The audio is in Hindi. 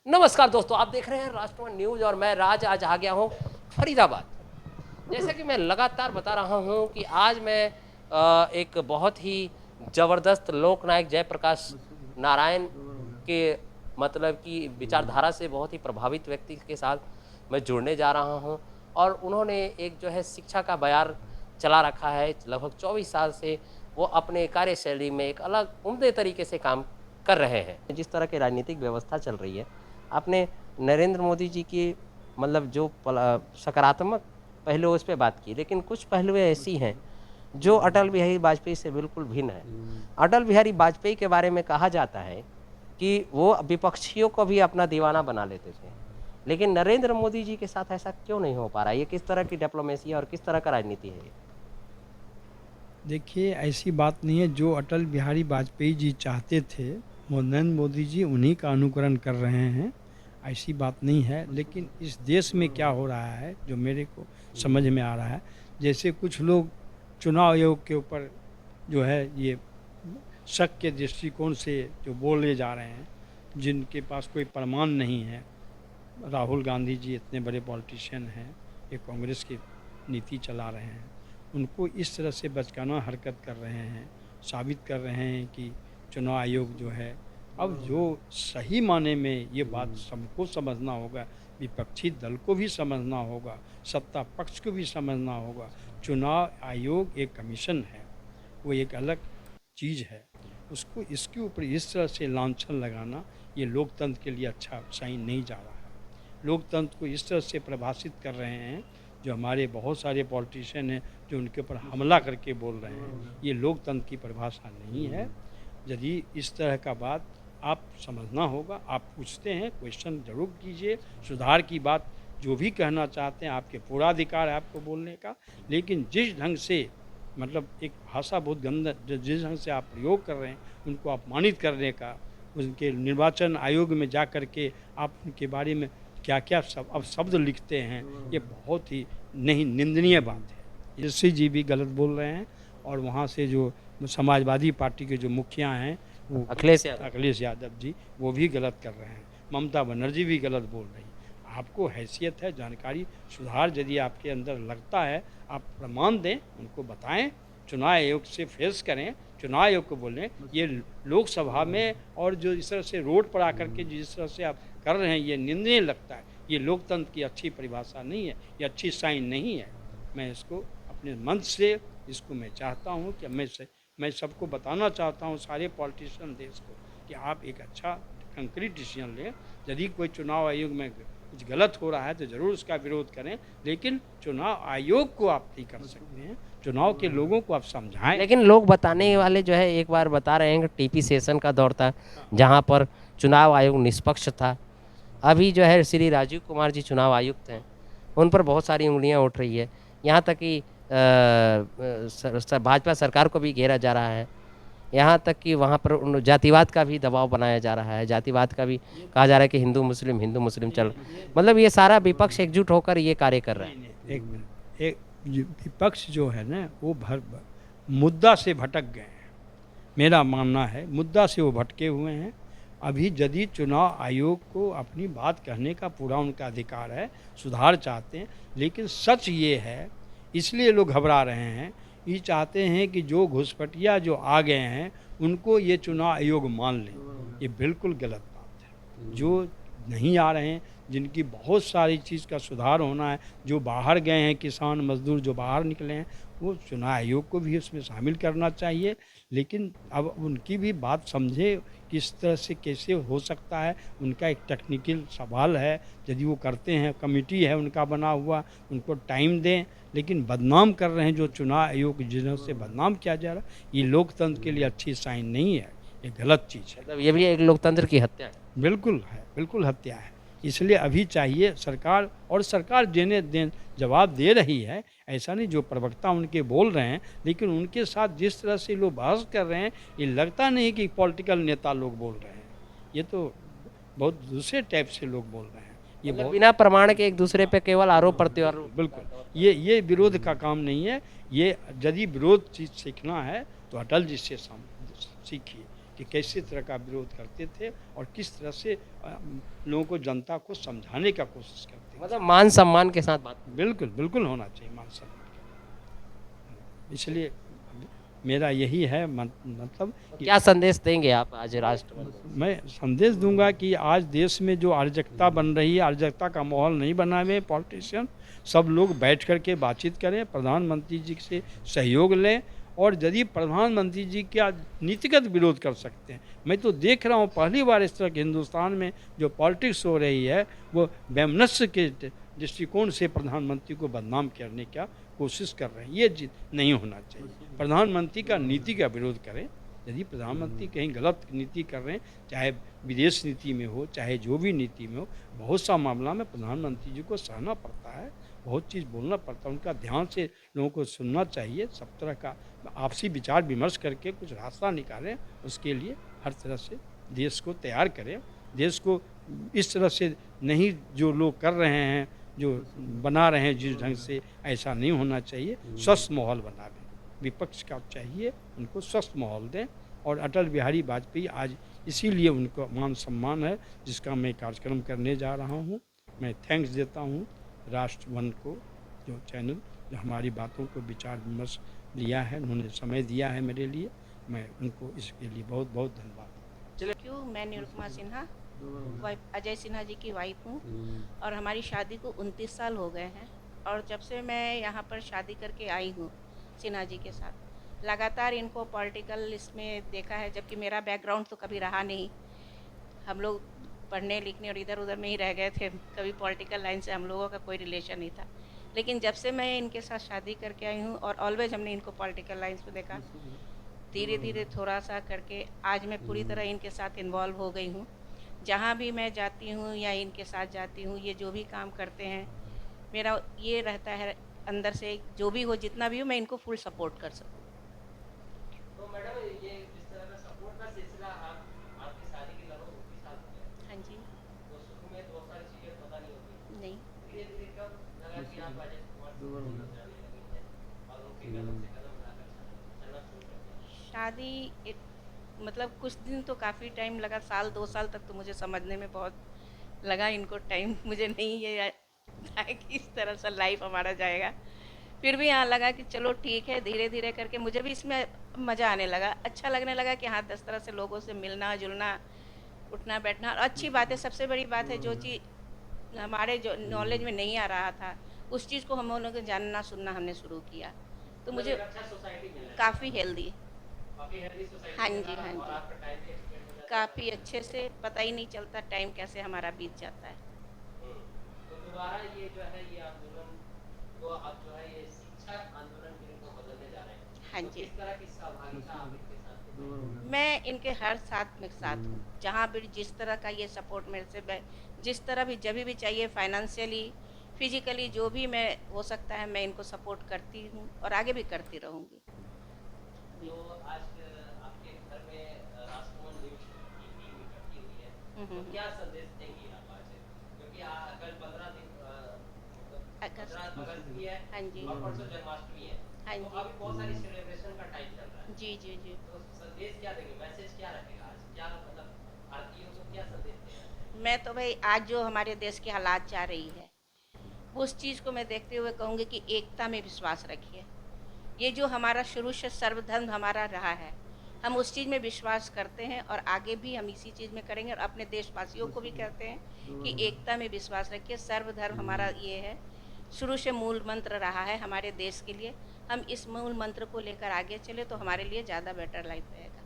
नमस्कार दोस्तों, आप देख रहे हैं राष्ट्रवाद न्यूज और मैं राज आज आ गया हूं फरीदाबाद। जैसा कि मैं लगातार बता रहा हूं कि आज मैं एक बहुत ही जबरदस्त लोकनायक जयप्रकाश नारायण के मतलब कि विचारधारा से बहुत ही प्रभावित व्यक्ति के साथ मैं जुड़ने जा रहा हूं और उन्होंने एक जो है शिक्षा का बयार चला रखा है। लगभग 24 साल से वो अपने कार्यशैली में एक अलग उम्दे तरीके से काम कर रहे हैं। जिस तरह की राजनीतिक व्यवस्था चल रही है, आपने नरेंद्र मोदी जी की मतलब जो सकारात्मक पहलू उस पे बात की, लेकिन कुछ पहलू ऐसी हैं जो अटल बिहारी वाजपेयी से बिल्कुल भिन्न है। अटल बिहारी वाजपेयी के बारे में कहा जाता है कि वो विपक्षियों को भी अपना दीवाना बना लेते थे, लेकिन नरेंद्र मोदी जी के साथ ऐसा क्यों नहीं हो पा रहा है? ये किस तरह की डिप्लोमेसी है और किस तरह का राजनीति है ये? देखिए, ऐसी बात नहीं है। जो अटल बिहारी वाजपेयी जी चाहते थे, वो नरेंद्र मोदी जी उन्हीं का अनुकरण कर रहे हैं। ऐसी बात नहीं है। लेकिन इस देश में क्या हो रहा है जो मेरे को समझ में आ रहा है, जैसे कुछ लोग चुनाव आयोग के ऊपर जो है ये शक के दृष्टिकोण से जो बोले जा रहे हैं, जिनके पास कोई प्रमाण नहीं है। राहुल गांधी जी इतने बड़े पॉलिटिशियन हैं, ये कांग्रेस की नीति चला रहे हैं, उनको इस तरह से बचकाना हरकत कर रहे हैं, साबित कर रहे हैं कि चुनाव आयोग जो है, अब जो सही माने में ये बात सबको समझना होगा, विपक्षी दल को भी समझना होगा, सत्ता पक्ष को भी समझना होगा। चुनाव आयोग एक कमीशन है, वो एक अलग चीज़ है। उसको इसके ऊपर इस तरह से लांछन लगाना, ये लोकतंत्र के लिए अच्छा साइन नहीं जा रहा है। लोकतंत्र को इस तरह से परिभाषित कर रहे हैं, जो हमारे बहुत सारे पॉलिटिशियन हैं जो उनके ऊपर हमला करके बोल रहे हैं, ये लोकतंत्र की परिभाषा नहीं है। यदि इस तरह का बात आप समझना होगा, आप पूछते हैं, क्वेश्चन जरूर कीजिए, सुधार की बात जो भी कहना चाहते हैं, आपके पूरा अधिकार है आपको बोलने का। लेकिन जिस ढंग से मतलब एक भाषा बहुत गंदा जिस ढंग से आप प्रयोग कर रहे हैं, उनको अपमानित करने का, उनके निर्वाचन आयोग में जा कर के आप उनके बारे में क्या क्या अब शब्द लिखते हैं, ये बहुत ही नहीं निंदनीय बात है। ऋषि जी भी गलत बोल रहे हैं और वहाँ से जो समाजवादी पार्टी के जो मुखिया हैं, वो अखिलेश यादव जी, वो भी गलत कर रहे हैं। ममता बनर्जी भी गलत बोल रही हैं। आपको हैसियत है, जानकारी, सुधार यदि आपके अंदर लगता है, आप प्रमाण दें, उनको बताएं, चुनाव आयोग से फेस करें, चुनाव आयोग को बोलें। ये लोकसभा में और जो इस तरह से रोड पर आकर के जिस तरह से आप कर रहे हैं, ये निंदनीय लगता है। ये लोकतंत्र की अच्छी परिभाषा नहीं है, ये अच्छी साइन नहीं है। मैं इसको अपने मन से इसको मैं चाहता हूँ कि मैं सबको बताना चाहता हूँ, सारे पॉलिटिशियन देश को, कि आप एक अच्छा कंक्रीट डिसीजन लें। यदि कोई चुनाव आयोग में कुछ गलत हो रहा है तो ज़रूर उसका विरोध करें, लेकिन चुनाव आयोग को आप नहीं कर सकते हैं, चुनाव के लोगों को आप समझाएं। लेकिन लोग बताने वाले जो है एक बार बता रहे हैं कि टीपी सेशन का दौर था जहां पर चुनाव आयोग निष्पक्ष था। अभी जो है श्री राजीव कुमार जी चुनाव आयुक्त हैं, उन पर बहुत सारी उंगलियां उठ रही है। यहाँ तक कि भाजपा सरकार को भी घेरा जा रहा है। यहाँ तक कि वहाँ पर जातिवाद का भी दबाव बनाया जा रहा है, जातिवाद का भी कहा जा रहा है कि हिंदू मुस्लिम चल, मतलब ये सारा विपक्ष एकजुट होकर ये कार्य कर रहा है। एक मिनट, एक विपक्ष जो है ना, वो मुद्दा से भटक गए हैं। मेरा मानना है मुद्दा से वो भटके हुए हैं। अभी यदि चुनाव आयोग को अपनी बात कहने का पूरा उनका अधिकार है, सुधार चाहते हैं, लेकिन सच ये है, इसलिए लोग घबरा रहे हैं, ये चाहते हैं कि जो घुसपैठिया जो आ गए हैं उनको ये चुनाव आयोग मान लें। ये बिल्कुल गलत बात है। जो नहीं आ रहे हैं, जिनकी बहुत सारी चीज़ का सुधार होना है, जो बाहर गए हैं, किसान मजदूर जो बाहर निकले हैं, वो चुनाव आयोग को भी उसमें शामिल करना चाहिए। लेकिन अब उनकी भी बात समझे, किस तरह से कैसे हो सकता है, उनका एक टेक्निकल सवाल है। यदि वो करते हैं, कमेटी है उनका बना हुआ, उनको टाइम दें। लेकिन बदनाम कर रहे हैं जो चुनाव आयोग जिन्हों से बदनाम किया जा रहा है, ये लोकतंत्र के लिए अच्छी साइन नहीं है, ये गलत चीज़ है। मतलब ये भी एक लोकतंत्र की हत्या है। बिल्कुल है, बिल्कुल हत्या है। इसलिए अभी चाहिए सरकार, और सरकार जवाब दे रही है। ऐसा नहीं जो प्रवक्ता उनके बोल रहे हैं, लेकिन उनके साथ जिस तरह से लोग बहस कर रहे हैं, ये लगता नहीं कि पॉलिटिकल नेता लोग बोल रहे हैं। ये तो बहुत दूसरे टाइप से लोग बोल रहे हैं। ये मतलब बहुत बिना प्रमाण के एक दूसरे पे केवल आरोप प्रत्यारोप। बिल्कुल, ये विरोध का काम नहीं है। ये यदि विरोध चीज़ सीखना है तो अटल जी से सीखिए। कि कैसे तरह का विरोध करते थे और किस तरह से लोगों को, जनता को समझाने का कोशिश करते थे। मतलब मान सम्मान के साथ बात। बिल्कुल बिल्कुल होना चाहिए मान सम्मान। इसलिए मेरा यही है मतलब तो कि क्या संदेश देंगे आप आज राष्ट्रपति को? मैं संदेश दूंगा कि आज देश में जो अराजकता बन रही है, अराजकता का माहौल नहीं बना हुए पॉलिटिशियन, सब लोग बैठ कर के बातचीत करें, प्रधानमंत्री जी से सहयोग लें, और यदि प्रधानमंत्री जी का नीतिगत विरोध कर सकते हैं। मैं तो देख रहा हूँ पहली बार इस तरह के हिंदुस्तान में जो पॉलिटिक्स हो रही है वो वैमनस्य के दृष्टिकोण से प्रधानमंत्री को बदनाम करने का कोशिश कर रहे हैं। ये नहीं होना चाहिए। प्रधानमंत्री का नीति का विरोध करें। यदि प्रधानमंत्री कहीं गलत नीति कर रहे हैं, चाहे विदेश नीति में हो, चाहे जो भी नीति में हो, बहुत सा मामला में प्रधानमंत्री जी को सहना पड़ता है, बहुत चीज़ बोलना पड़ता है, उनका ध्यान से लोगों को सुनना चाहिए। सब तरह का आपसी विचार विमर्श करके कुछ रास्ता निकालें, उसके लिए हर तरह से देश को तैयार करें। देश को इस तरह से नहीं जो लोग कर रहे हैं, जो बना रहे हैं जिस ढंग से, ऐसा नहीं होना चाहिए। स्वस्थ माहौल बना दें, विपक्ष का चाहिए उनको स्वस्थ माहौल दें। और अटल बिहारी वाजपेयी आज इसीलिए उनको मान सम्मान है, जिसका मैं कार्यक्रम करने जा रहा हूँ। मैं थैंक्स देता हूँ राष्ट्रवन को, जो चैनल जो हमारी बातों को विचार विमर्श लिया है, उन्होंने समय दिया है मेरे लिए, मैं उनको इसके लिए बहुत बहुत धन्यवाद। क्यों, मैं निरुपमा सिन्हा वाइफ अजय सिन्हा जी की वाइफ हूँ और हमारी शादी को 29 साल हो गए हैं। और जब से मैं यहाँ पर शादी करके आई हूँ सिन्हा जी के साथ, लगातार इनको पॉलिटिकल इसमें देखा है, जबकि मेरा बैकग्राउंड तो कभी रहा नहीं। हम लोग पढ़ने लिखने और इधर उधर में ही रह गए थे, कभी पॉलिटिकल लाइन से हम लोगों का कोई रिलेशन नहीं था। लेकिन जब से मैं इनके साथ शादी करके आई हूँ और ऑलवेज हमने इनको पॉलिटिकल लाइन्स में देखा, धीरे धीरे थोड़ा सा करके आज मैं पूरी तरह इनके साथ इन्वॉल्व हो गई हूँ। जहाँ भी मैं जाती हूँ या इनके साथ जाती हूँ, ये जो भी काम करते हैं, मेरा ये रहता है अंदर से, जो भी हो जितना भी हो, मैं इनको फुल सपोर्ट कर सकूँ। तो मैडम ये इस तरह का सपोर्ट का सिलसिला आपकी शादी के लगभग 29 साल हो गए। हाँ जी। तो शुरू में बहुत सारी चीज़ें पता नहीं होती, नहीं, धीरे धीरे कब लगा कि आप अजय कुमार से जाने लगी हैं और उनके कदम से कदम मिलाकर चलना शुरू कर दिया? शादी मतलब कुछ दिन तो काफ़ी टाइम लगा, साल 2 साल तक तो मुझे समझने में बहुत लगा इनको टाइम। मुझे नहीं ये था कि इस तरह से लाइफ हमारा जाएगा। फिर भी यहाँ लगा कि चलो ठीक है, धीरे धीरे करके मुझे भी इसमें मज़ा आने लगा, अच्छा लगने लगा कि हाँ 10 तरह से लोगों से मिलना जुलना, उठना बैठना। और अच्छी बात है, सबसे बड़ी बात है, जो चीज़ हमारे जो नॉलेज में नहीं आ रहा था, उस चीज़ को हम लोगों को जानना सुनना हमने शुरू किया, तो मुझे अच्छा सोसाइटी मिल रहा है, काफ़ी हेल्दी, काफी हेल्दी सोसाइटी हाँ मिल जी, रहा है हाँ और जी, आपका टाइम भी एक्सपेंड हो जाता है। काफ़ी अच्छे से पता ही नहीं चलता टाइम कैसे हमारा बीत जाता है। तो दोबारा ये जो है ये आंदोलन को अब जो है ये शिक्षा आंदोलन के रूप में बदलने जा रहे हैं। हाँ तो जी। किस तरह की सहभागिता आप इनके साथ? मैं इनके हर साथ में साथ हूँ, जहाँ भी जिस तरह का ये सपोर्ट मेरे से जिस तरह भी जब भी चाहिए, फाइनेंशियली फिजिकली जो भी मैं हो सकता है, मैं इनको सपोर्ट करती हूँ और आगे भी करती रहूँगी। तो आज आपके घर में राष्ट्रमंडल न्यूज की टीम इकट्ठी हुई है, तो क्या संदेश देंगी आप आज? क्योंकि कल 15 दिन अगस्त 15 अगस्त भी है हाँ जी, और परसों जन्माष्टमी है, हाँ तो जी, अभी बहुत सारी सेलिब्रेशन का टाइम चल रहा है। जी जी जी। तो संदेश क्या देंगे, मैसेज क्या रहेगा आज, क्या मतलब भारतीयों को क्या संदेश देना चाहिए? मैं तो भाई आज जो हमारे देश की हालात जा रही है, उस चीज़ को मैं देखते हुए कहूँगी कि एकता में विश्वास रखिए। ये जो हमारा शुरू से सर्वधर्म हमारा रहा है, हम उस चीज़ में विश्वास करते हैं और आगे भी हम इसी चीज़ में करेंगे। और अपने देशवासियों को भी कहते हैं कि एकता में विश्वास रखिए। सर्वधर्म हमारा ये है, शुरू से मूल मंत्र रहा है हमारे देश के लिए। हम इस मूल मंत्र को लेकर आगे चले तो हमारे लिए ज़्यादा बेटर लाइफ रहेगा।